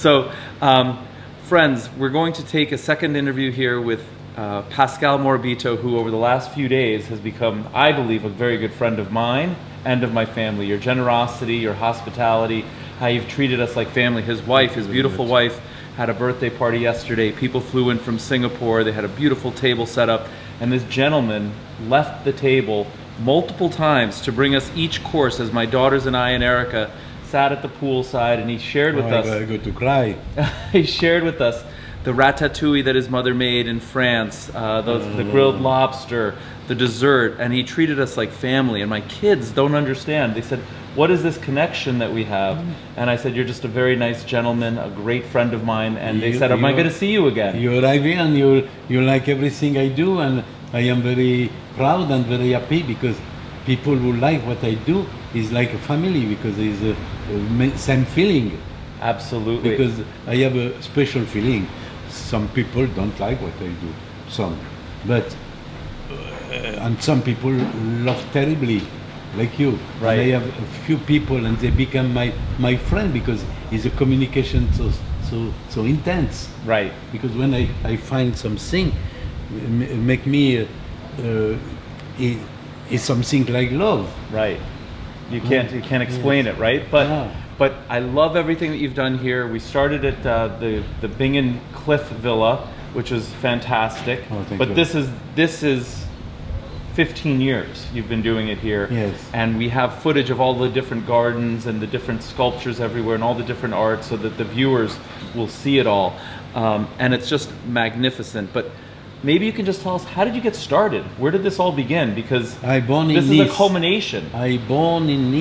So, friends, we're going to take a second interview here with Pascal Morabito, who over the last few days has become, I believe, a very good friend of mine and of my family. Your generosity, your hospitality, how you've treated us like family. His wife, his beautiful wife, had a birthday party yesterday. People flew in from Singapore. They had a beautiful table set up. And this gentleman left the table multiple times to bring us each course as my daughters and I and Erica sat at the poolside, and he shared with us. I'm going to cry. He shared with us the ratatouille that his mother made in France, the grilled lobster, the dessert, and he treated us like family. And my kids don't understand. They said, what is this connection that we have? And I said, you're just a very nice gentleman, a great friend of mine. And they said, am I going to see you again? You arrive here and you like everything I do, and I am very proud and very happy because people who like what I do is like a family, because it's a same feeling. Absolutely. Because I have a special feeling. Some people don't like what I do, but and some people love terribly, like you. Right. And I have a few people, and they become my friend because it's a communication so intense. Right. Because when I find something, make me it's something like love. Right. You can't explain it, right? But I love everything that you've done here. We started at the Bingen Cliff Villa, which is fantastic. Oh, thank but you. this is 15 years you've been doing it here. Yes. And we have footage of all the different gardens and the different sculptures everywhere and all the different art, so that the viewers will see it all. And it's just magnificent. But maybe you can just tell us, how did you get started? Where did this all begin? Because this is a culmination. I born in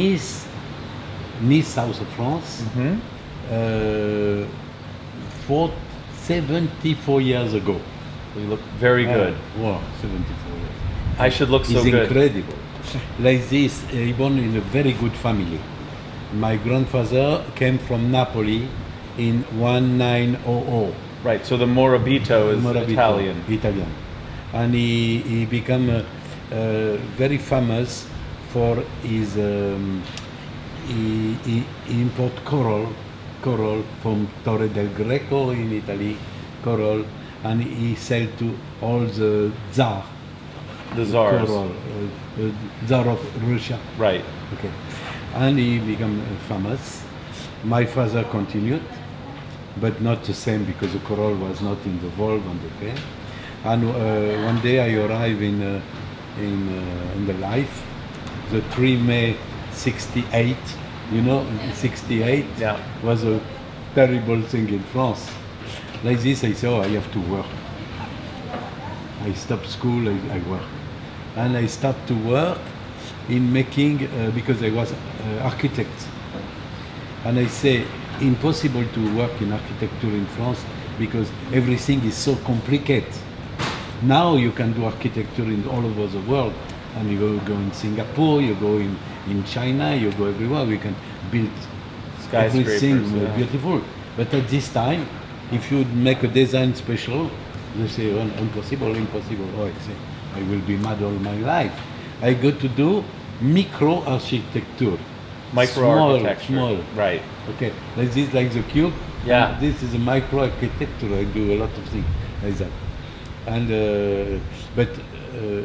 Nice, south of France, 74 years ago. You look very good. Wow, 74 years. I should look so it's good. Incredible. Like this, I born in a very good family. My grandfather came from Napoli in 1900. Right, so the Morabito is Italian. Italian. And he became very famous for his, he import coral from Torre del Greco in Italy, coral, and he sell to all the czars. The czars. Coral, czar of Russia. Right. Okay. And he became famous. My father continued, but not the same, because the coral was not involved on the day. And one day I arrived in the life, the 3 May 68. You know, 68 was a terrible thing in France. Like this, I said, oh, I have to work. I stopped school, I work. And I start to work in making, because I was architect. And I say, impossible to work in architecture in France because everything is so complicated. Now you can do architecture in all over the world, and you go in Singapore, you go in China, you go everywhere. We can build everything beautiful. But at this time, if you make a design special, they say, oh, impossible. Oh, I say, I will be mad all my life. I go to do micro architecture. Micro-architecture. Small. Right. Okay. Like this, like the cube. Yeah. This is a micro-architecture. I do a lot of things like that. And but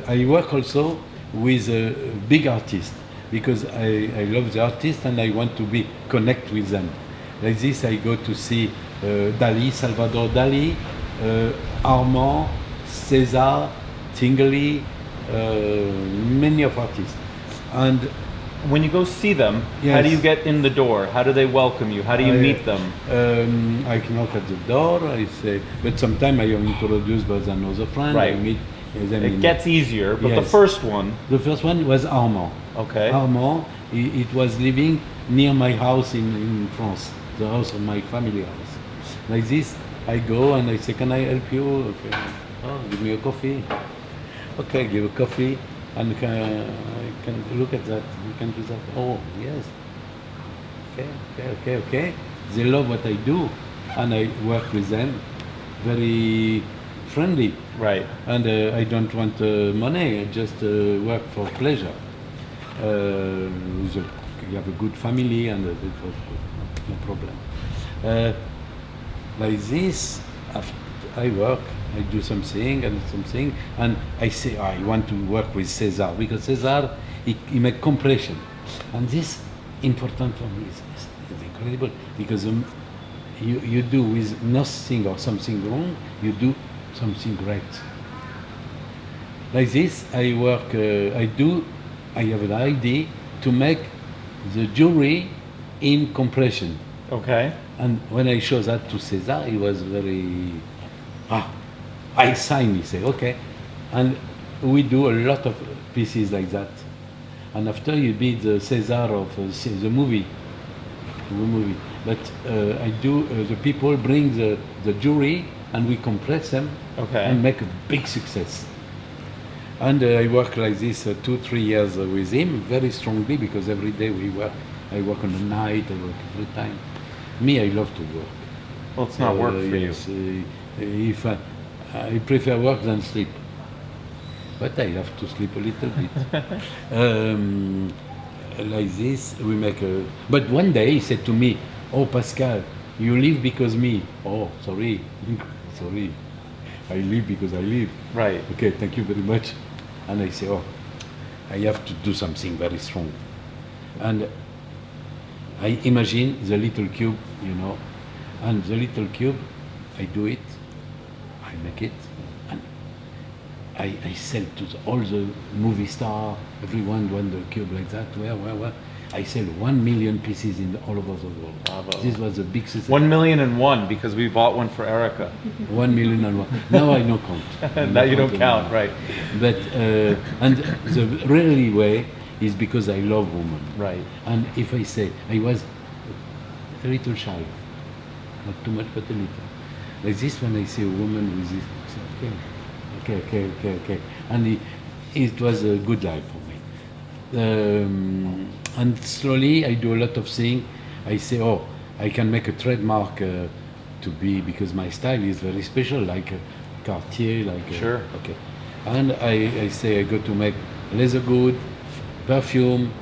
I work also with a big artist, because I love the artist and I want to connect with them. Like this, I go to see Dali, Salvador Dali, Armand, César, Tingley, many of artists. And when you go see them, how do you get in the door? How do they welcome you? How do you meet them? I knock at the door, I say, but sometimes I am introduced by another friend. Right. I meet them. It gets easier, but the first one. The first one was Armand. Okay. Armand, it was living near my house in France, the house of my family house. Like this, I go and I say, can I help you? Okay. Oh, give me a coffee. Okay, give a coffee. And I can look at that, you can do that. Oh, yes. Okay. They love what I do, and I work with them. Very friendly. Right. And I don't want money, I just work for pleasure. You have a good family, and it was good, no problem. Like this, I work, I do something and something, and I say I want to work with César because César he make compression, and this important for me is incredible because you do with nothing or something wrong, you do something great. Like this, I work. I have an idea to make the jewelry in compression. Okay. And when I showed that to César, he was very, I sign, he said, okay. And we do a lot of pieces like that. And after you be the César of the movie. But I do, the people bring the jewelry and we compress them and make a big success. And I work like this 2-3 years with him, very strongly, because every day we work. I work on the night, I work every time. Me, I love to work. Well, it's not work for yes, you. If I prefer work than sleep, but I have to sleep a little bit. Like this, we make a. But one day he said to me, "Oh, Pascal, you leave because me." Oh, sorry, sorry. I leave because I leave. Right. Okay, thank you very much. And I say, "Oh, I have to do something very strong," and I imagine the little cube, and the little cube, I do it, I make it, and I sell to all the movie star, everyone want the cube like that, where. I sell 1 million pieces in all over the world. Bravo. This was a big success. 1,000,001 because we bought one for Erica. 1,000,001. Now I don't count. Now you don't count, right? But and the really way is because I love women. Right. And if I say I was a little shy, not too much, but a little. Like this, when I see a woman with this, I say, okay. And it was a good life for me. And slowly, I do a lot of things. I say, oh, I can make a trademark to be, because my style is very special, like Cartier, like. Sure. Okay. And I say I go to make leather good, perfume,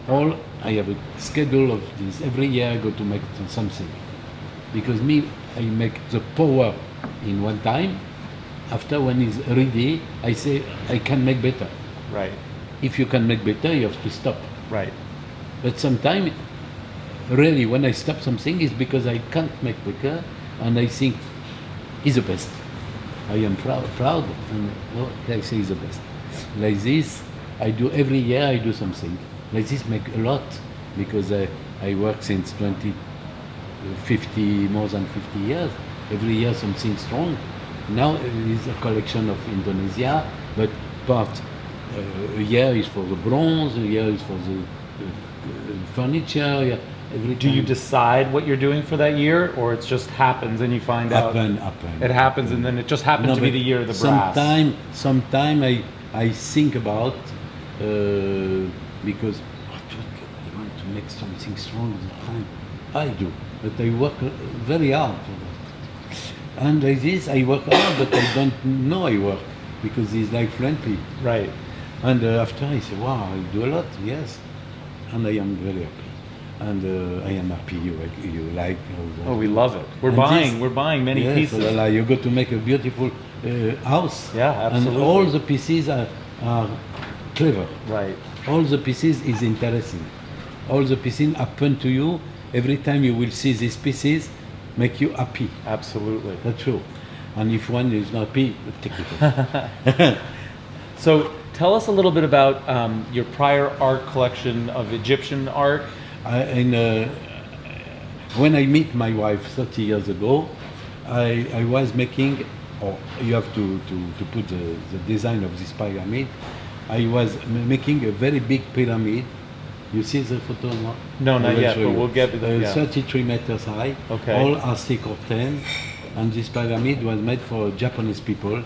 all. I have a schedule of this. Every year I go to make something. Because me, I make the power in one time. After when it's ready, I say I can make better. Right. If you can make better, you have to stop. Right. But sometimes, really, when I stop something, it's because I can't make better, and I think he's the best. I am proud, and I say he's the best. Like this, I do every year. I do something. Like this, make a lot, because I work since more than 50 years. Every year something strong. Now it is a collection of Indonesia, but part a year is for the bronze, a year is for the furniture. Every Do you decide what you're doing for that year, or it just happens and you find out? Happen. It happens, and then it just happened to be the year of the brass. Sometime I think about because I want to make something strong at the time. I do, but I work very hard for that. And like this, I work hard, but I don't know I work, because it's like friendly. Right. And after I say, wow, I do a lot, yes. And I am very happy. And I am happy you like. Oh, we love it. We're buying many pieces. So, you go to make a beautiful house. Yeah, absolutely. And all the pieces are clever. Right. All the pieces is interesting. All the pieces happen to you. Every time you will see these pieces, make you happy. Absolutely. That's true. And if one is not happy, take it. So tell us a little bit about your prior art collection of Egyptian art. When I met my wife 30 years ago, I was making, you have to put the design of this pyramid. I was making a very big pyramid. You see the photo now? No, not yet, but we'll get to that. 33 meters high, okay. All RC curtains, and this pyramid was made for Japanese people.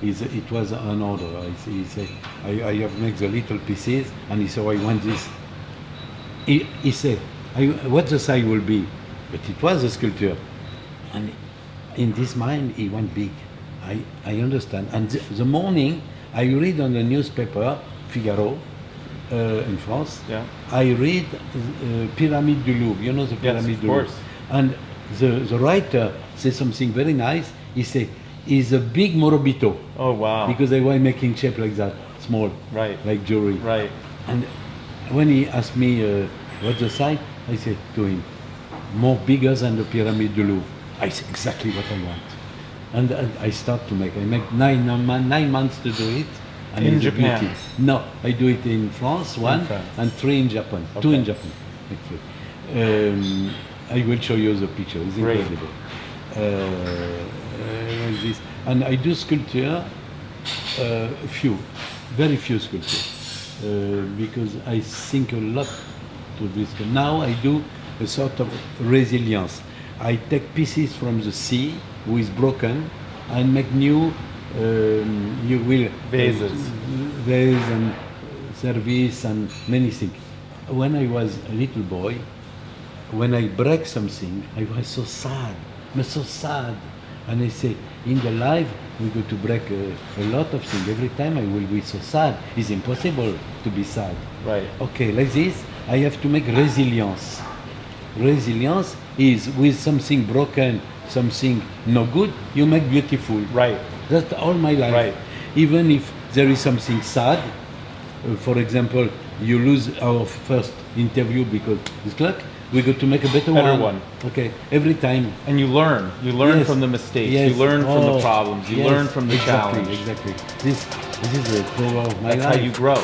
It was an order. He said, I have made the little pieces, and he said, I want this. He said, what the size will be? But it was a sculpture. And in this mind, he went big. I understand. And the morning, I read on the newspaper, Figaro, in France, yeah. I read Pyramid du Louvre. You know the Pyramid du Louvre? Of course. And the writer says something very nice. He say, "Is a big Morabito," Oh wow. because I was making shape like that, small, Right. like jewelry. Right. And when he asked me what's the size, I said to him, "More bigger than the Pyramid du Louvre." I said exactly what I want, and I start to make. I make 9 months to do it. And In it's a Japan? beauty. No, I do it in France, one, France. and 3 in Japan. 2 Okay. in Japan, actually. I will show you the picture. It's Great. incredible. Like this. And I do sculpture, very few sculpture, because I think a lot to this. Now I do a sort of resilience. I take pieces from the sea, who is broken, and make new. You will Vases. vase and service and many things. When I was a little boy, when I break something, I was so sad. I'm so sad. And I say, in the life, we go to break a lot of things. Every time I will be so sad. It's impossible to be sad. Right. Okay, like this, I have to make resilience. Resilience is with something broken, something no good, you make beautiful. Right. That's all my life. Right. Even if there is something sad, for example, you lose our first interview because it's luck, we go to make a better one. Okay, every time. And you learn. You learn Yes. from the mistakes. Yes. You learn from the Oh, problems. You yes, learn from the exactly, challenge. Exactly. This is the power of my That's life. how you grow.